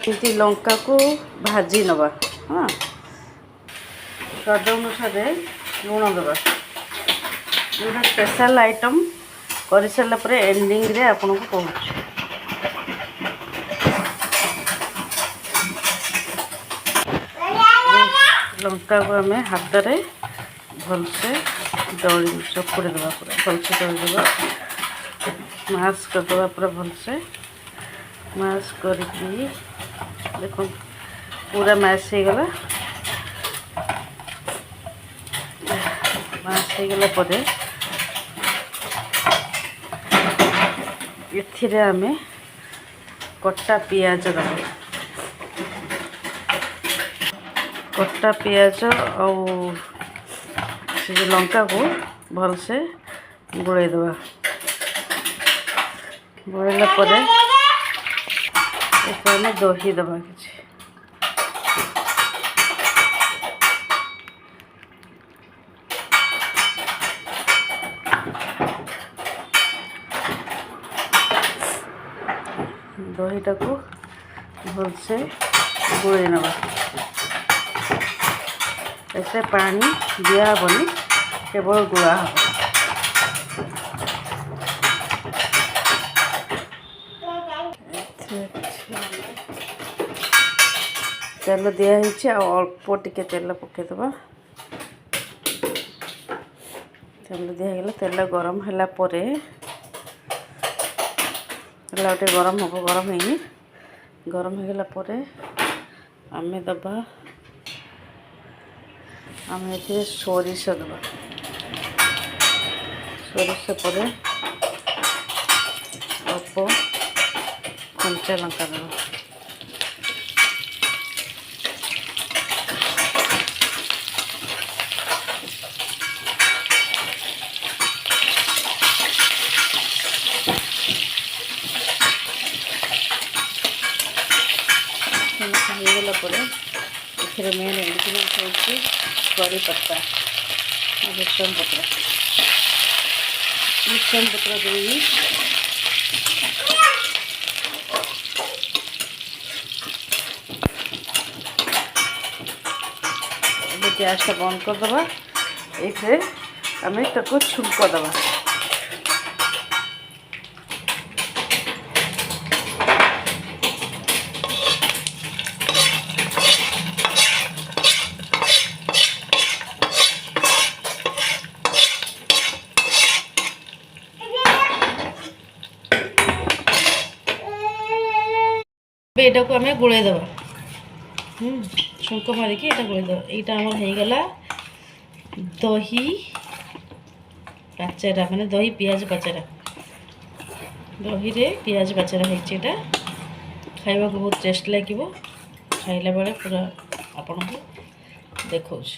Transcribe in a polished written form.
ଏମିତି ଲଙ୍କାକୁ ଭାଜି ନେବା। ହଁ, ସ୍ୱାଦ ଅନୁସାରେ ଲୁଣ ଦେବା। ଗୋଟେ ସ୍ପେଶାଲ ଆଇଟମ୍ କରିସାରିଲା ପରେ ଏଣ୍ଡିଂରେ ଆପଣଙ୍କୁ କହୁଛି। ଲଙ୍କାକୁ ଆମେ ହାତରେ ଭଲସେ ଚକୁଡ଼ି ଦେବା, ପୁରା ଭଲସେ ଦଳିଦେବା, ମାସ୍ କରିଦେବା ପୁରା ଭଲସେ। ମାସ୍ କରିକି ଦେଖନ୍ତୁ ପୁରା ମ୍ୟାସ୍ ହେଇଗଲା। ମାସ୍ ହେଇଗଲା ପରେ ଏଥିରେ ଆମେ କଟା ପିଆଜ ଦେବା। କଟା ପିଆଜ ଆଉ ସେ ଯେଉଁ ଲଙ୍କାକୁ ଭଲସେ ଗୋଳେଇ ଦେବା। ଗୋଳେଇଲା ପରେ ଏଥିରେ ଆମେ ଦହି ଦେବା କିଛି। ଦହିଟାକୁ ଭଲସେ ଗୋଳେଇ ନେବା। ଏତେ ପାଣି ଦିଆହେବନି, କେବଳ ଗୁଳା ହେବ। ତେଲ ଦିଆହେଇଛି, ଆଉ ଅଳ୍ପ ଟିକେ ତେଲ ପକାଇଦେବା। ତେଲ ଦିଆହେଇଗଲା। ତେଲ ଗରମ ହେଲା ପରେ ତେଲ ଟିକେ ଗରମ ହେବ, ଗରମ ହେଇନି। ଗରମ ହେଇଗଲା ପରେ ଆମେ ଦେବା, ଆମେ ଏଥିରେ ସୋରିଷ ଦେବା। ସୋରିଷ ପରେ ଅଳ୍ପ କଞ୍ଚା ଲଙ୍କା ଦେବା। ହେଇଗଲା ପରେ ଏଥିରେ ମେନ୍ ଇନଗ୍ରିଡ଼ିଏଣ୍ଟ ହେଉଛି କରି ପତ୍ତା, ଭୃଷଙ୍ଗ ପତ୍ର। ଭୃଷଙ୍ଗ ପତ୍ର ଦେଇ ଏବେ ଗ୍ୟାସ୍ଟା ବନ୍ଦ କରିଦେବା। ଏଇଥିରେ ଆମେ ତାକୁ ଛୁଙ୍କ ଦେବା। ଏଇଟାକୁ ଆମେ ଗୋଳେଇ ଦେବା। ଛୁଙ୍କ ମାରିକି ଏଇଟା ଗୋଳେଇ ଦେବା। ଏଇଟା ଆମର ହେଇଗଲା ଦହି ପାଚେରା, ମାନେ ଦହି ପିଆଜ ପାଚେରା। ଦହିରେ ପିଆଜ ପାଚେରା ହେଇଛି। ଏଇଟା ଖାଇବାକୁ ବହୁତ ଟେଷ୍ଟ ଲାଗିବ। ଖାଇଲା ବେଳେ ପୁରା ଆପଣଙ୍କୁ ଦେଖାଉଛି।